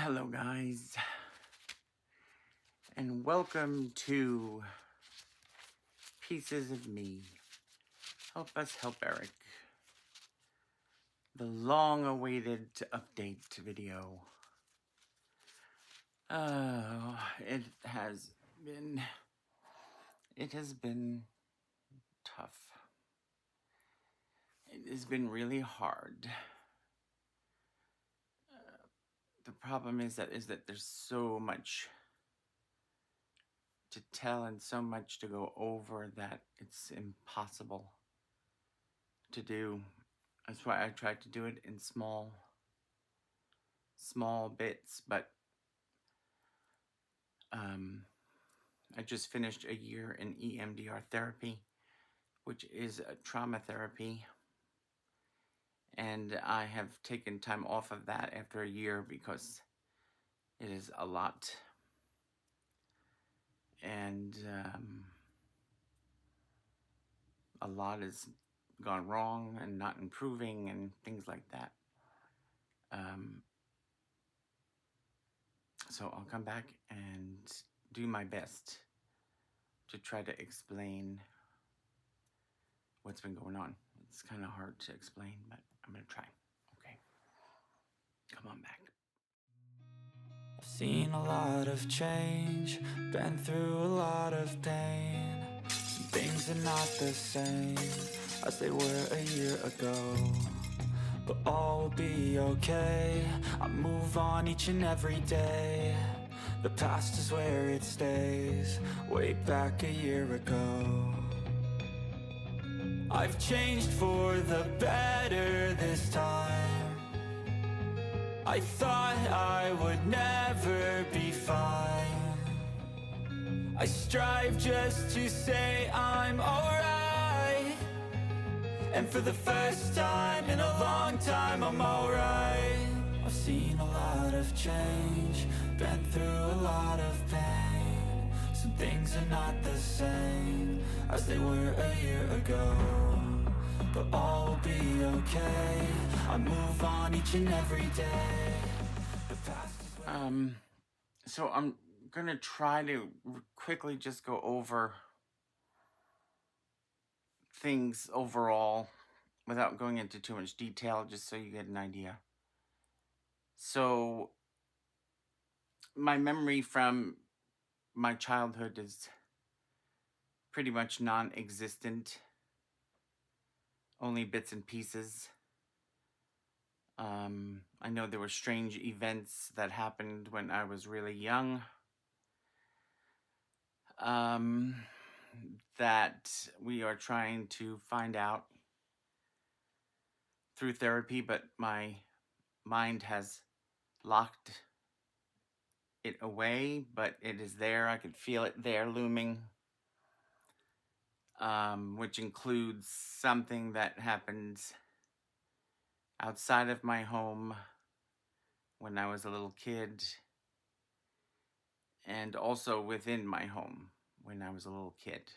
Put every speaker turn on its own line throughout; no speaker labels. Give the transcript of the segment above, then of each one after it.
Hello guys, and welcome to Pieces of Me. Help Us Help Eric. The long-awaited update video. It has been tough. It has been really hard. The problem is that there's so much to tell and so much to go over that it's impossible to do. That's why I tried to do it in small bits, but I just finished a year in EMDR therapy, which is a trauma therapy, and I have taken time off of that after a year because it is a lot, and a lot has gone wrong and not improving and things like that. So I'll come back and do my best to try to explain what's been going on. It's kind of hard to explain, but I'm gonna try. Okay, come on back.
I've seen a lot of change, been through a lot of pain. Some things are not the same as they were a year ago, but all will be okay. I move on each and every day. The past is where it stays, way back a year ago. I've changed for the better this time. I thought I would never be fine. I strive just to say I'm alright, and for the first time in a long time I'm alright. I've seen a lot of change, been through a lot of pain. Some things are not the same as they were a year ago, but all will be okay. I move on each and every day. The past is
So I'm gonna try to quickly just go over things overall without going into too much detail, just so you get an idea. So my memory from my childhood is pretty much non-existent, only bits and pieces. I know there were strange events that happened when I was really young, that we are trying to find out through therapy, but my mind has locked it away, but it is there. I could feel it there looming, which includes something that happens outside of my home when I was a little kid, and also within my home when I was a little kid.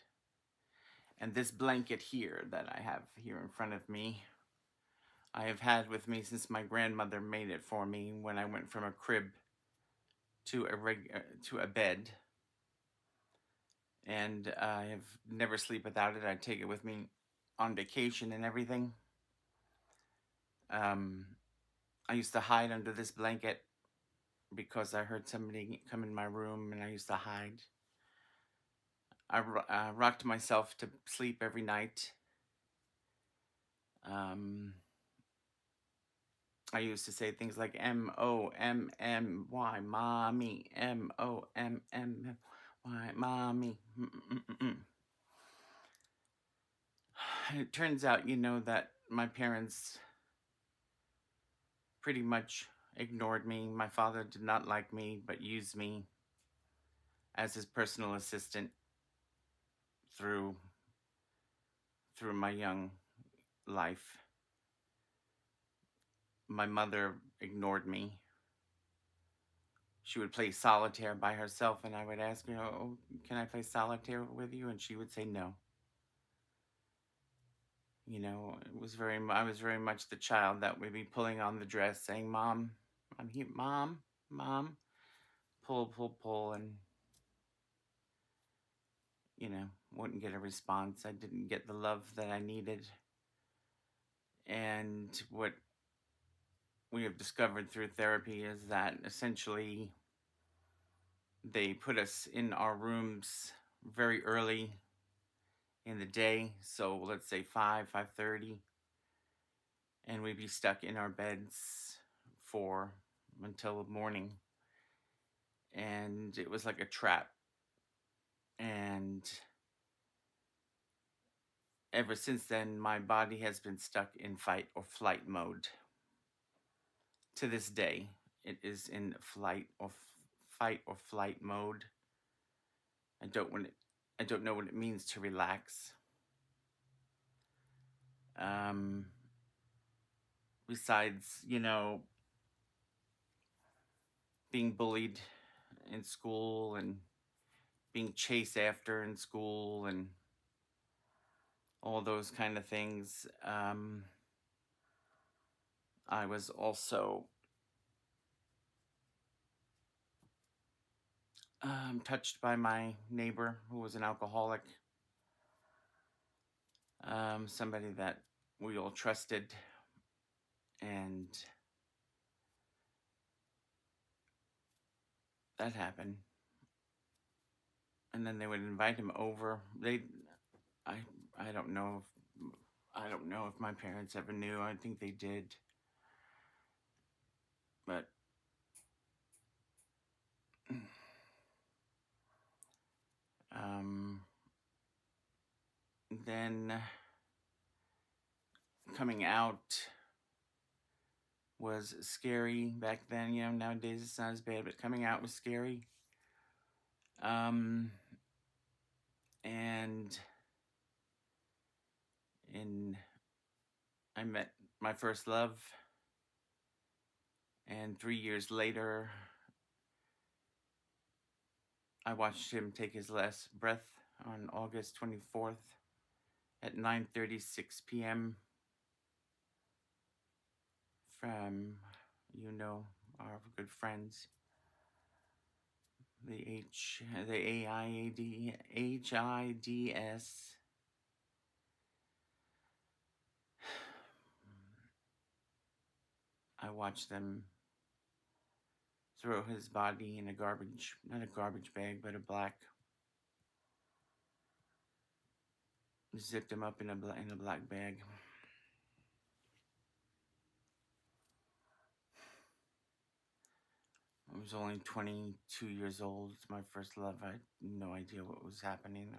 And this blanket here that I have here in front of me, I have had with me since my grandmother made it for me when I went from a crib to a bed, and I have never sleep without it. I take it with me on vacation and everything. I used to hide under this blanket because I heard somebody come in my room, and I used to hide. I rocked myself to sleep every night. I used to say things like M-O-M-M-Y, mommy, M-O-M-M-Y, mommy. It turns out, that my parents pretty much ignored me. My father did not like me, but used me as his personal assistant through my young life. My mother ignored me. She would play solitaire by herself, and I would ask her, "Oh, can I play solitaire with you?" And she would say no. I was very much the child that would be pulling on the dress saying, "Mom, I'm here, Mom, Mom, pull, and, wouldn't get a response. I didn't get the love that I needed. And what we have discovered through therapy is that essentially they put us in our rooms very early in the day. So let's say 5:30, and we'd be stuck in our beds until morning. And it was like a trap. And ever since then, my body has been stuck in fight or flight mode. To this day, it is in fight or flight mode. I don't know what it means to relax. Besides, being bullied in school and being chased after in school and all those kind of things. I was also touched by my neighbor who was an alcoholic. Somebody that we all trusted, and that happened. And then they would invite him over. I don't know if my parents ever knew. I think they did. But then coming out was scary back then. Nowadays it's not as bad, but coming out was scary. And I met my first love, and 3 years later, I watched him take his last breath on August 24th at 9:36 p.m. from, our good friends, the HIDS. I watched them throw his body in not a garbage bag, but a black, zipped him up in a black bag. I was only 22 years old. It's my first love. I had no idea what was happening.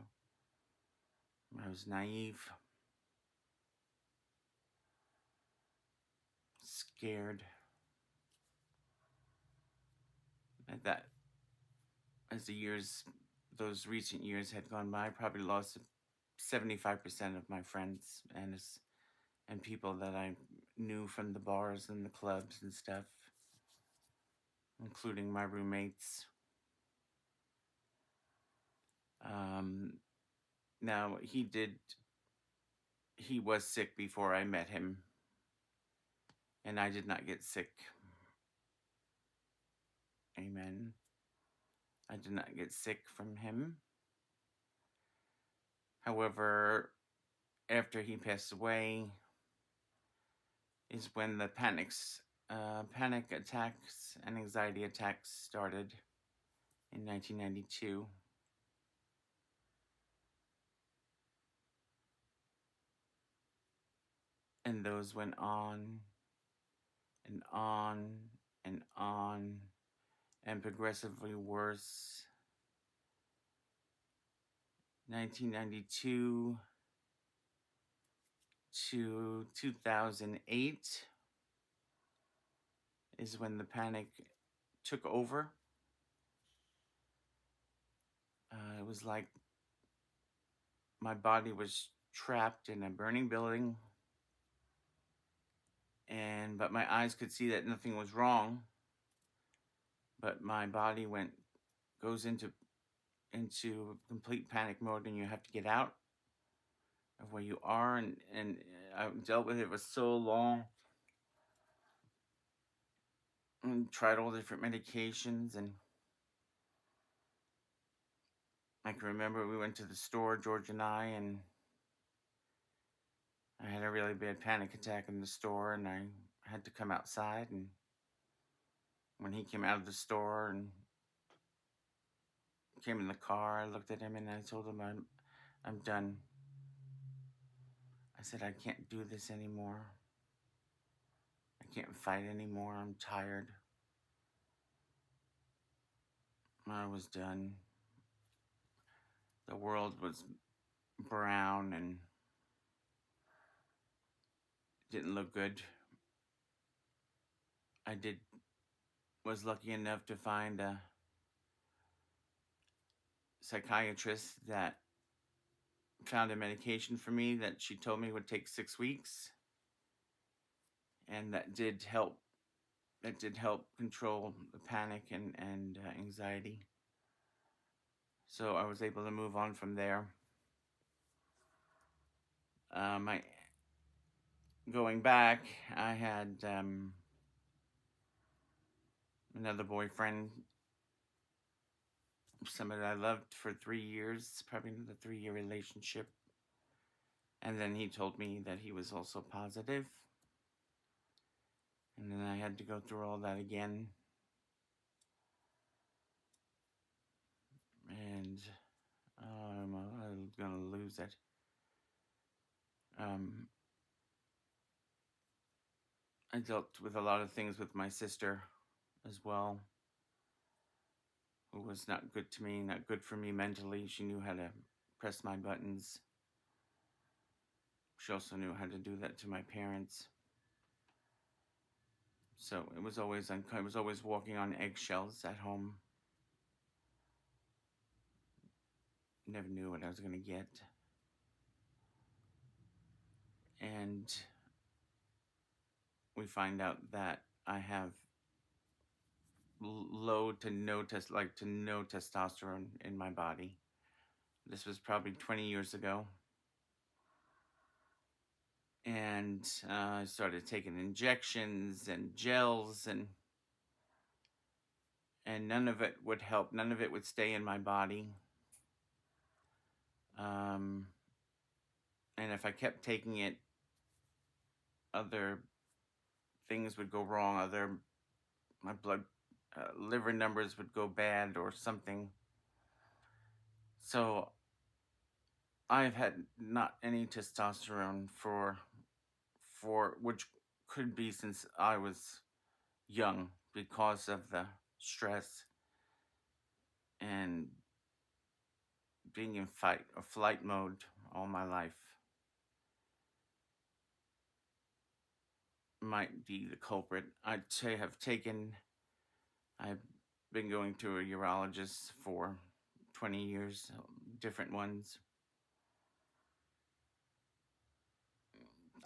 I was naive, scared. As those recent years had gone by, I probably lost 75% of my friends and people that I knew from the bars and the clubs and stuff, including my roommates. Now, he was sick before I met him, and I did not get sick. Amen. I did not get sick from him. However, after he passed away is when the panic attacks and anxiety attacks started in 1992. And those went on and on and on, and progressively worse. 1992 to 2008 is when the panic took over. It was like my body was trapped in a burning building, but my eyes could see that nothing was wrong, but my body goes into complete panic mode, and you have to get out of where you are, and I dealt with it for so long. tried all different medications, and I can remember we went to the store, George and and I had a really bad panic attack in the store, and I had to come outside. And when he came out of the store and came in the car, I looked at him and I told him, I'm done. I said, I can't do this anymore. I can't fight anymore. I'm tired. I was done. The world was brown and didn't look good. I was lucky enough to find a psychiatrist that found a medication for me that she told me would take 6 weeks, and that did help. That did help control the panic and anxiety. So I was able to move on from there. Going back, I had another boyfriend, somebody I loved for 3 years, probably the 3-year relationship. And then he told me that he was also positive. And then I had to go through all that again. And I'm going to lose it. I dealt with a lot of things with my sister as well, who was not good to me, not good for me mentally. She knew how to press my buttons. She also knew how to do that to my parents. So I was always walking on eggshells at home. Never knew what I was going to get. And we find out that I have low to no testosterone in my body. This was probably 20 years ago. And I started taking injections and gels, and none of it would help. None of it would stay in my body. And if I kept taking it, other things would go wrong. My blood, liver numbers would go bad or something. So I've had not any testosterone for which could be since I was young, because of the stress and being in fight or flight mode all my life. Might be the culprit. I've been going to a urologist for 20 years, different ones.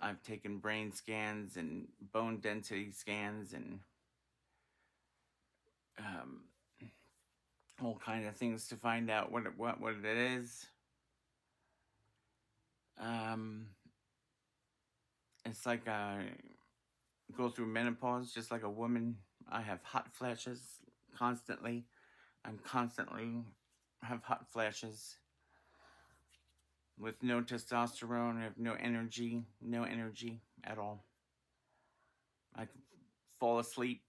I've taken brain scans and bone density scans and all kind of things to find out what it is. It's like I go through menopause just like a woman. I have hot flashes constantly. I'm constantly have hot flashes. With no testosterone, I have no energy at all. I could fall asleep,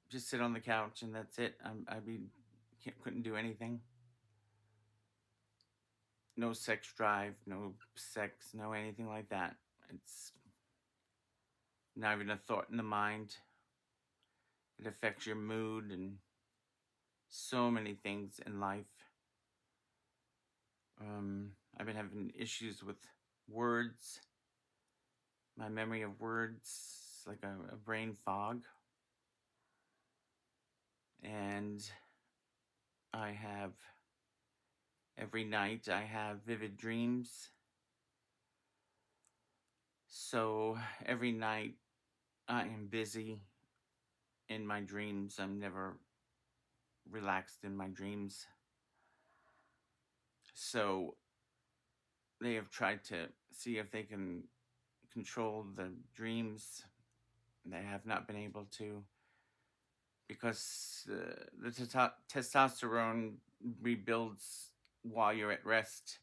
just sit on the couch, and that's it. Couldn't do anything. No sex drive, no sex, no anything like that. It's not even a thought in the mind. It affects your mood and so many things in life. I've been having issues with words. My memory of words, like a brain fog. And every night I have vivid dreams. So every night I am busy in my dreams. I'm never relaxed in my dreams. So they have tried to see if they can control the dreams They have not been able to, because the testosterone rebuilds while you're at rest,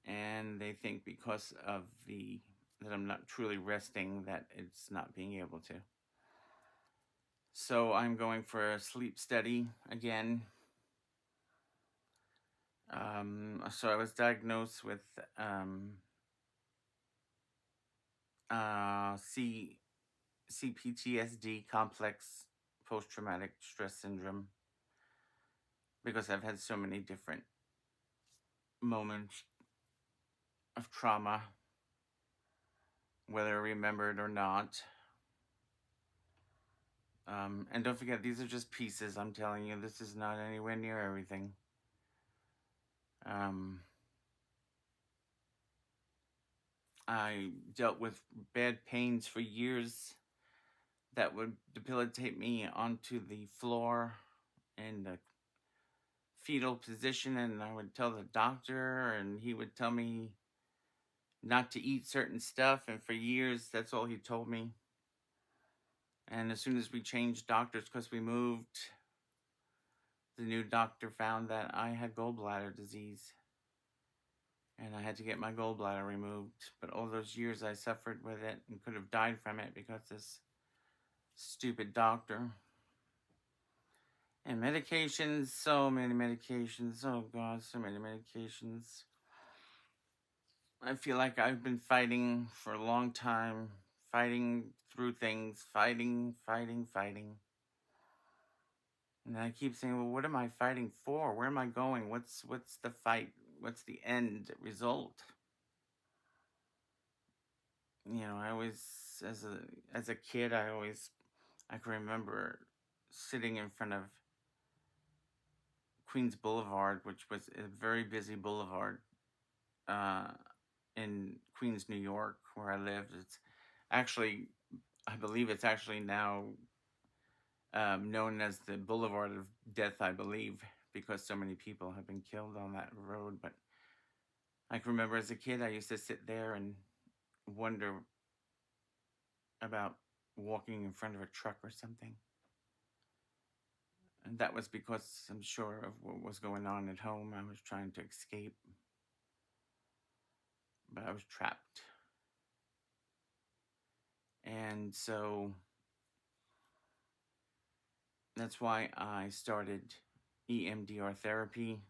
and they think because of that I'm not truly resting, that it's not being able to. So I'm going for a sleep study again. So I was diagnosed with CPTSD, complex post-traumatic stress syndrome, because I've had so many different moments of trauma, whether remembered or not. And don't forget, these are just pieces. I'm telling you, this is not anywhere near everything. I dealt with bad pains for years that would debilitate me onto the floor in the fetal position, and I would tell the doctor, and he would tell me not to eat certain stuff, and for years that's all he told me. And as soon as we changed doctors, because we moved, the new doctor found that I had gallbladder disease, and I had to get my gallbladder removed. But all those years I suffered with it and could have died from it because this stupid doctor. And medications, so many medications. Oh God, so many medications. I feel like I've been fighting for a long time, fighting through things, fighting. And I keep saying, well, what am I fighting for? Where am I going? What's the fight? What's the end result? You know, I always, as a kid, I can remember sitting in front of Queens Boulevard, which was a very busy boulevard in Queens, New York, where I lived. It's actually, I believe it's actually now known as the Boulevard of Death, I believe, because so many people have been killed on that road. But I can remember as a kid, I used to sit there and wonder about walking in front of a truck or something. And that was because I'm sure of what was going on at home. I was trying to escape, but I was trapped. And so that's why I started EMDR therapy,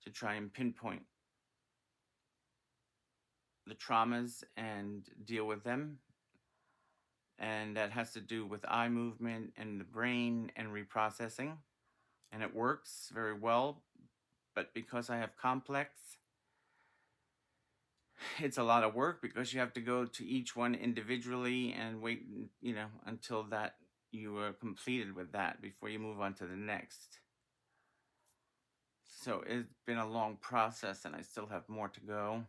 to try and pinpoint the traumas and deal with them. And that has to do with eye movement and the brain and reprocessing. And it works very well. But because I have complex, it's a lot of work, because you have to go to each one individually and wait, until that you are completed with that before you move on to the next. So it's been a long process, and I still have more to go.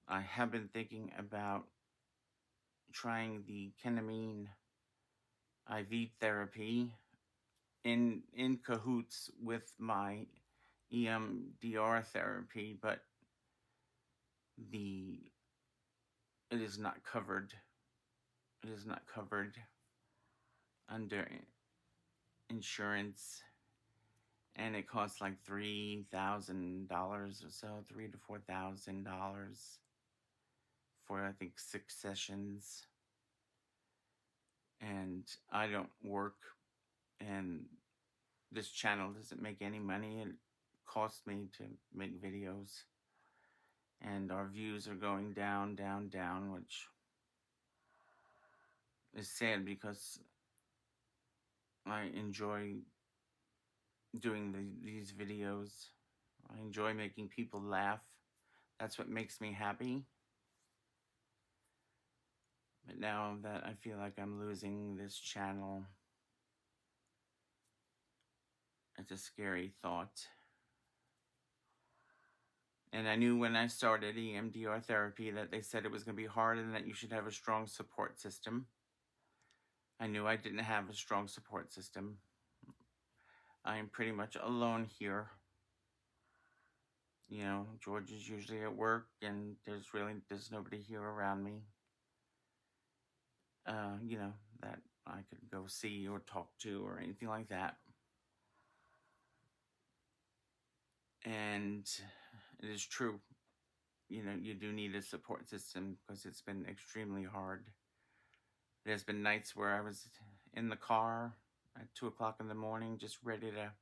I have been thinking about trying the ketamine IV therapy in cahoots with my EMDR therapy, but it is not covered. It is not covered under insurance, and it costs like $3,000 or so, $3,000 to $4,000 for, I think, 6 sessions. And I don't work, and this channel doesn't make any money. It costs me to make videos, and our views are going down, which is sad, because I enjoy doing these videos. I enjoy making people laugh. That's what makes me happy. But now that I feel like I'm losing this channel, it's a scary thought. And I knew when I started EMDR therapy that they said it was going to be hard and that you should have a strong support system. I knew I didn't have a strong support system. I am pretty much alone here. George is usually at work, and there's nobody here around me, that I could go see or talk to or anything like that. And it is true, you do need a support system because it's been extremely hard. There's been nights where I was in the car at 2 o'clock in the morning, just ready to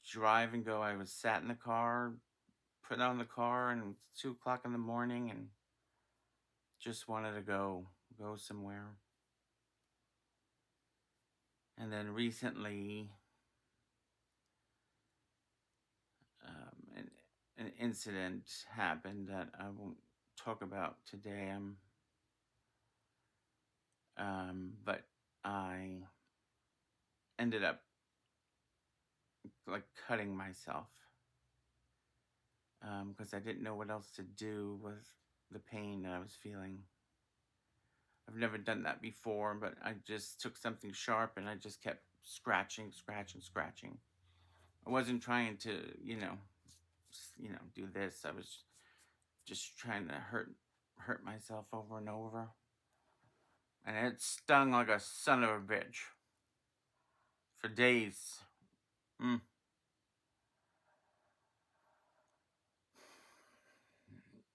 drive and go. I was sat in the car, put on the car, and it's 2 o'clock in the morning, and just wanted to go somewhere. And then recently, an incident happened that I won't talk about today. But I ended up like cutting myself because I didn't know what else to do with the pain that I was feeling. I've never done that before, but I just took something sharp and I just kept scratching. I wasn't trying to, do this. I was just trying to hurt myself over and over. And it stung like a son of a bitch for days.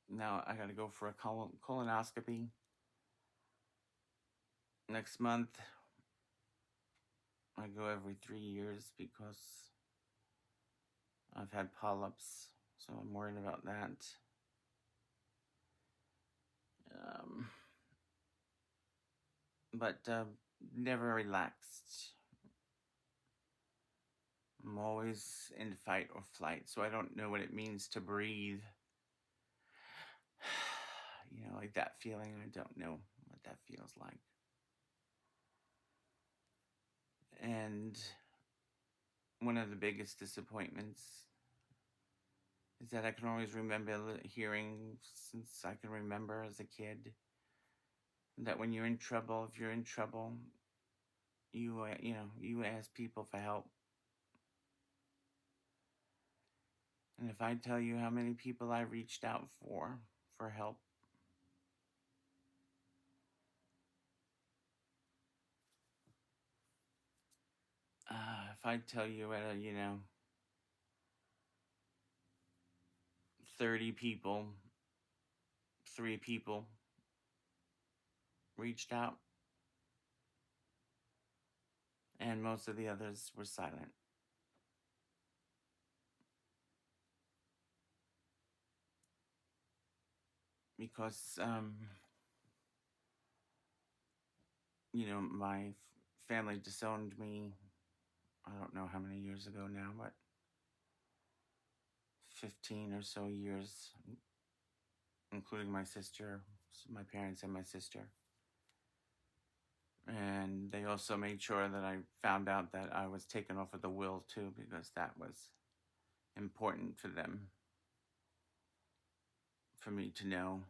Now I gotta go for a colonoscopy next month. I go every 3 years because I've had polyps, so I'm worried about that. But never relaxed. I'm always in fight or flight, so I don't know what it means to breathe. Like that feeling, I don't know what that feels like. And one of the biggest disappointments is that I can always remember hearing, since I can remember as a kid, that when you're in trouble, if you're in trouble, you ask people for help. And if I tell you how many people I reached out for help, if I tell you at 30 people, 3 people reached out, and most of the others were silent. Because, my family disowned me, I don't know how many years ago now, but 15 or so years, including my sister, my parents and my sister. And they also made sure that I found out that I was taken off of the will too, because that was important for them, for me to know.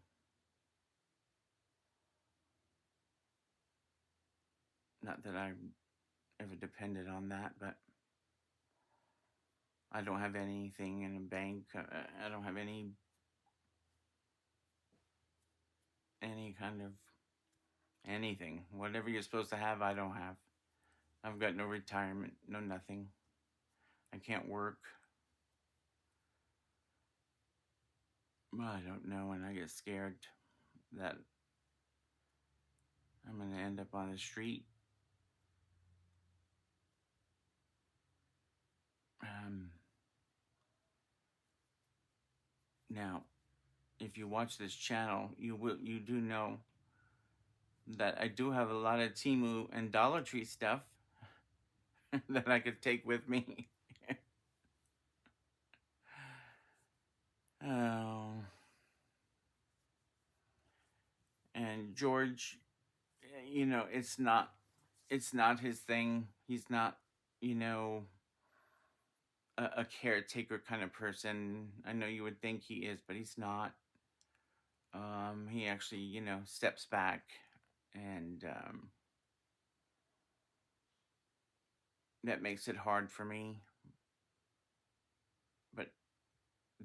Not that I ever depended on that, but I don't have anything in a bank. I don't have any kind of anything. Whatever you're supposed to have, I don't have. I've got no retirement, no nothing. I can't work. Well, I don't know, and I get scared that I'm going to end up on the street. Now, if you watch this channel, you do know that I do have a lot of Temu and Dollar Tree stuff that I could take with me. Oh. And George, it's not his thing. He's not, a caretaker kind of person. I know you would think he is, but he's not. He actually, steps back, and that makes it hard for me. But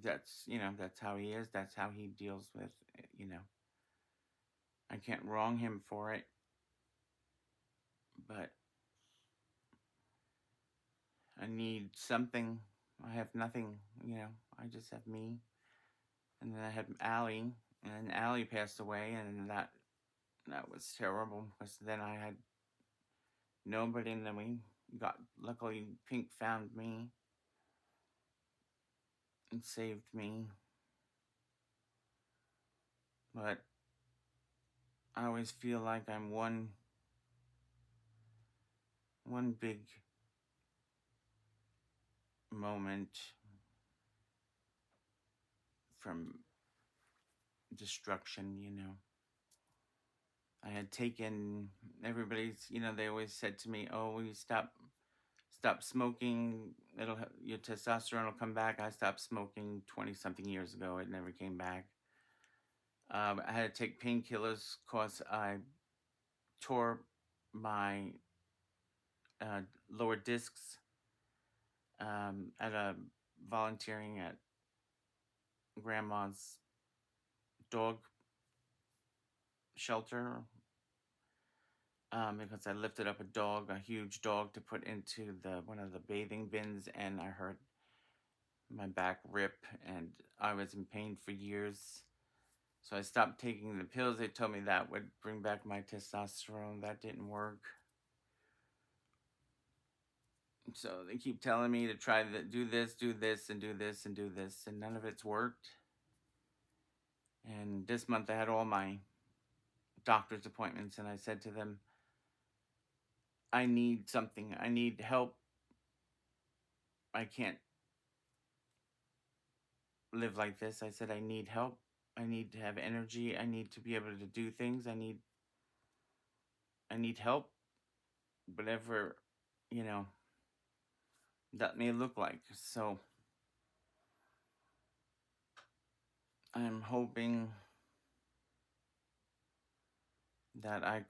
that's, that's how he is. That's how he deals with, you know. I can't wrong him for it, but I need something. I have nothing, I just have me. And then I had Allie, and Allie passed away, and that was terrible because then I had nobody, and then luckily Pink found me and saved me. But I always feel like I'm one big moment from destruction. I had taken everybody's, they always said to me, "Oh, you stop smoking, your testosterone will come back." I stopped smoking 20 something years ago. It never came back. I had to take painkillers because I tore my lower discs at a volunteering at grandma's dog shelter, because I lifted up a huge dog, to put into one of the bathing bins, and I hurt my back rip, and I was in pain for years. So I stopped taking the pills. They told me that would bring back my testosterone. That didn't work. So they keep telling me to try to do this, and do this, and do this, and none of it's worked. And this month I had all my doctor's appointments, and I said to them, I need something. I need help. I can't live like this. I said, I need help. I need to have energy. I need to be able to do things. I need help. Whatever, you know, that may look like. So I'm hoping that I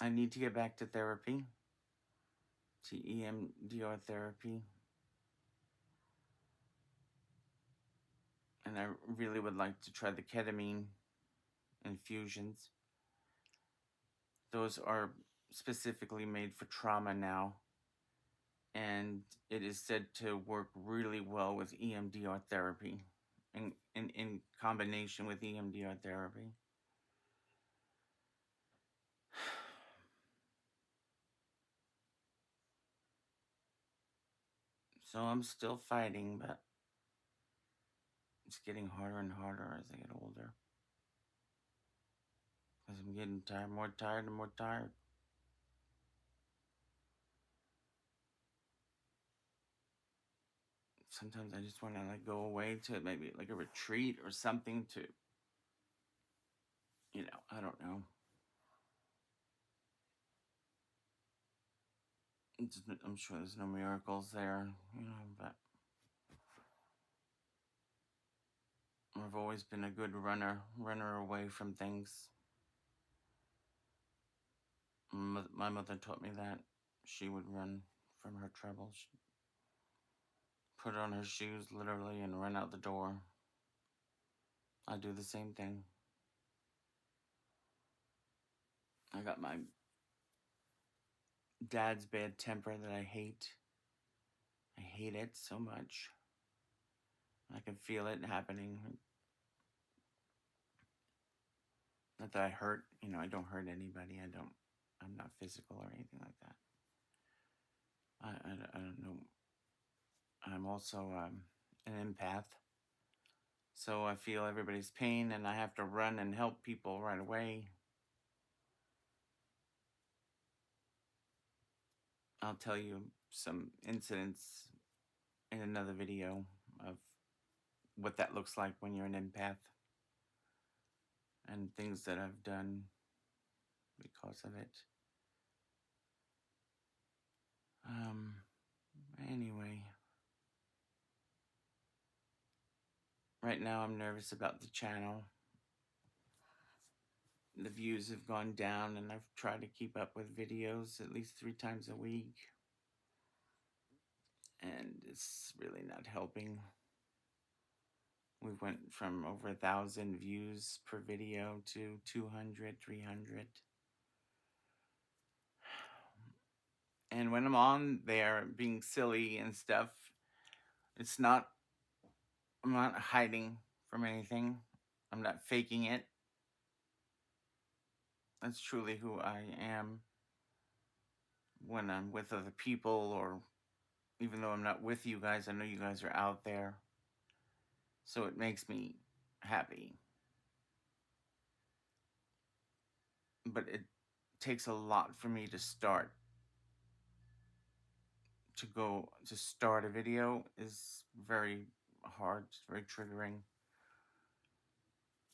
need to get back to therapy, to EMDR therapy. And I really would like to try the ketamine infusions. Those are specifically made for trauma now. And it is said to work really well with EMDR therapy, in combination with EMDR therapy. So I'm still fighting, but it's getting harder and harder as I get older. Because I'm getting tired, more tired and more tired. Sometimes I just want to go away to maybe a retreat or something to, I don't know. I'm sure there's no miracles there, but I've always been a good runner away from things. My mother taught me that. She would run from her troubles. She'd put on her shoes, literally, and run out the door. I do the same thing. I got my dad's bad temper that I hate. I hate it so much. I can feel it happening. Not that I hurt, I don't hurt anybody. I'm not physical or anything like that. I don't know. I'm also an empath. So I feel everybody's pain, and I have to run and help people right away. I'll tell you some incidents in another video of what that looks like when you're an empath, and things that I've done because of it. Anyway, right now I'm nervous about the channel. The views have gone down, and I've tried to keep up with videos at least 3 times a week. and it's really not helping. We went from over 1,000 views per video to 200, 300. And when I'm on there being silly and stuff, I'm not hiding from anything. I'm not faking it. That's truly who I am when I'm with other people, or even though I'm not with you guys, I know you guys are out there. So it makes me happy. But it takes a lot for me to start a video is very hard, it's very triggering.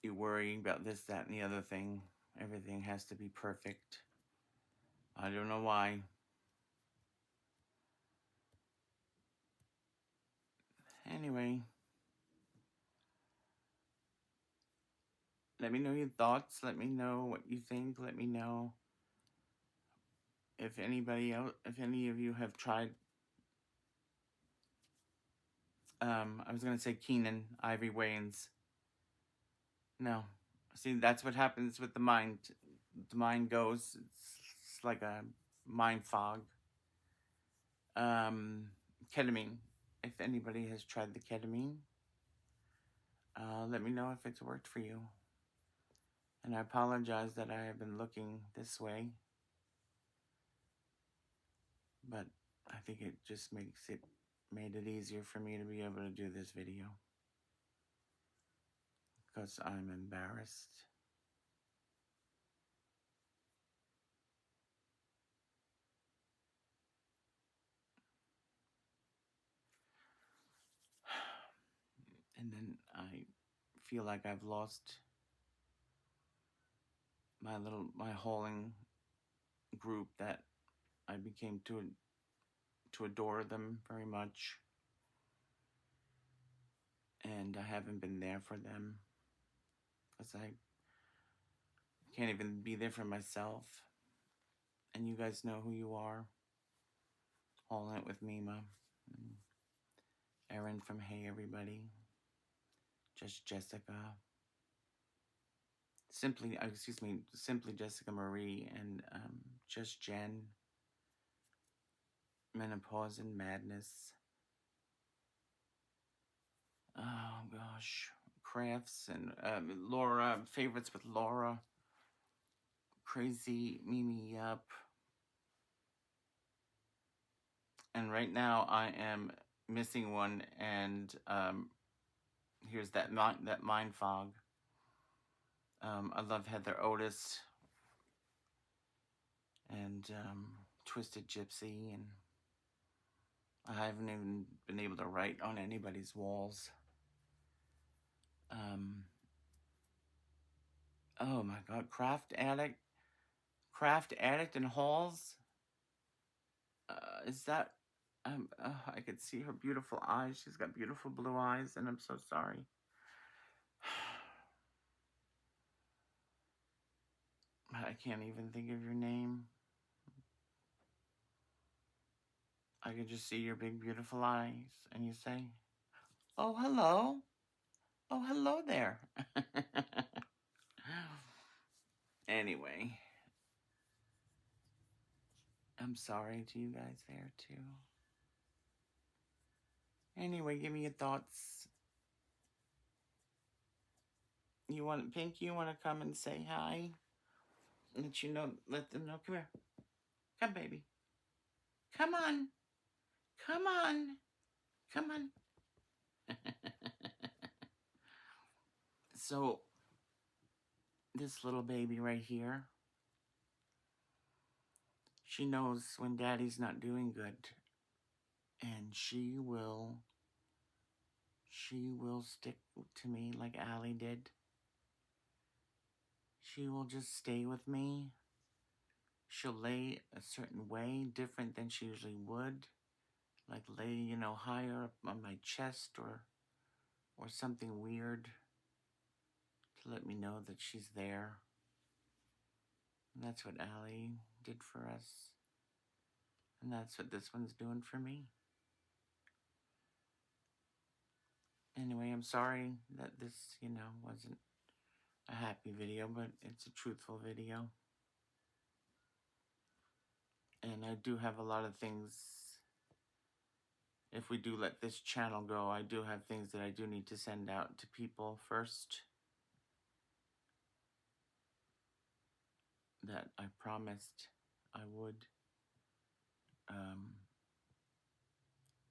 You worry about this, that, and the other thing. Everything has to be perfect. I don't know why. Anyway, let me know your thoughts. Let me know what you think. Let me know if any of you have tried. I was gonna say Keenan Ivory Wayans. No, see, that's what happens with the mind. The mind goes. It's like a mind fog. Ketamine. If anybody has tried the ketamine, let me know if it's worked for you. And I apologize that I have been looking this way, but I think it just made it easier for me to be able to do this video because I'm embarrassed. And then I feel like I've lost my hauling group that I became to adore them very much. And I haven't been there for them because I can't even be there for myself. And you guys know who you are. All in it with Mima. And Erin from Hey Everybody. Just Jessica. Simply Jessica Marie, and Just Jen. Menopause and Madness. Oh gosh. Crafts and Laura. Favorites with Laura. Crazy Mimi Up. And right now I am missing one, and here's that mind fog. I love Heather Otis and Twisted Gypsy, and I haven't even been able to write on anybody's walls. Oh my God, Craft Addict in Halls. Is that? I could see her beautiful eyes. She's got beautiful blue eyes, and I'm so sorry. I can't even think of your name. I could just see your big, beautiful eyes, and you say, "Oh, hello. Oh, hello there." Anyway, I'm sorry to you guys there, too. Anyway, give me your thoughts. Pink, you want to come and say hi? Let them know. Come here. Come, baby. Come on. Come on. Come on. So, this little baby right here, she knows when daddy's not doing good. And she will stick to me like Allie did. She will just stay with me. She'll lay a certain way, different than she usually would. Like lay, higher up on my chest or something weird to let me know that she's there. And that's what Allie did for us. And that's what this one's doing for me. Anyway, I'm sorry that this, wasn't a happy video, but it's a truthful video. And I do have a lot of things. If we do let this channel go, I do have things that I do need to send out to people first that I promised I would.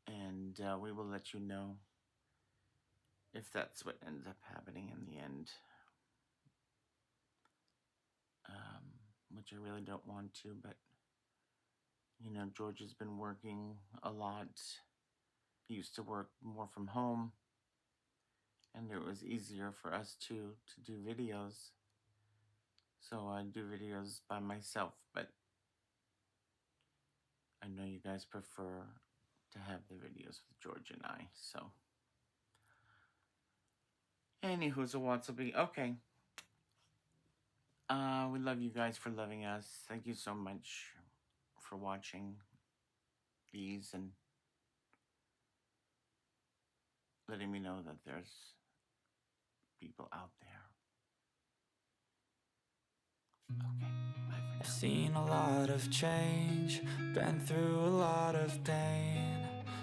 And we will let you know if that's what ends up happening in the end. Which I really don't want to, but George has been working a lot. He used to work more from home, and it was easier for us to do videos. So I do videos by myself, but I know you guys prefer to have the videos with George and I, so. Anywho's a wants will be okay. We love you guys for loving us. Thank you so much for watching these and letting me know that there's people out there. Okay, bye for now.
I've seen a lot of change, been through a lot of pain.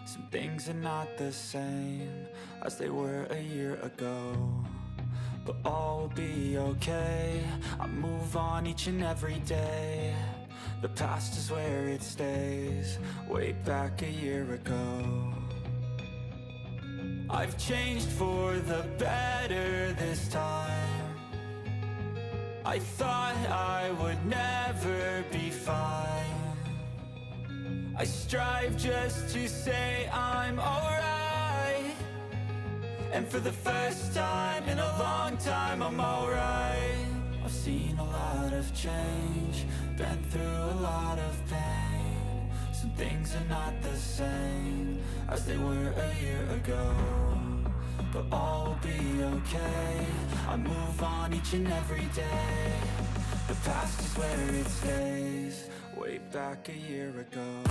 Some things are not the same as they were a year ago, but all will be okay. I move on each and every day. The past is where it stays, way back a year ago. I've changed for the better this time. I thought I would never be fine. I strive just to say I'm alright, and for the first time in a long time I'm alright. I've seen a lot of change, been through a lot of pain. Some things are not the same as they were a year ago, but all will be okay. I move on each and every day. The past is where it stays, way back a year ago.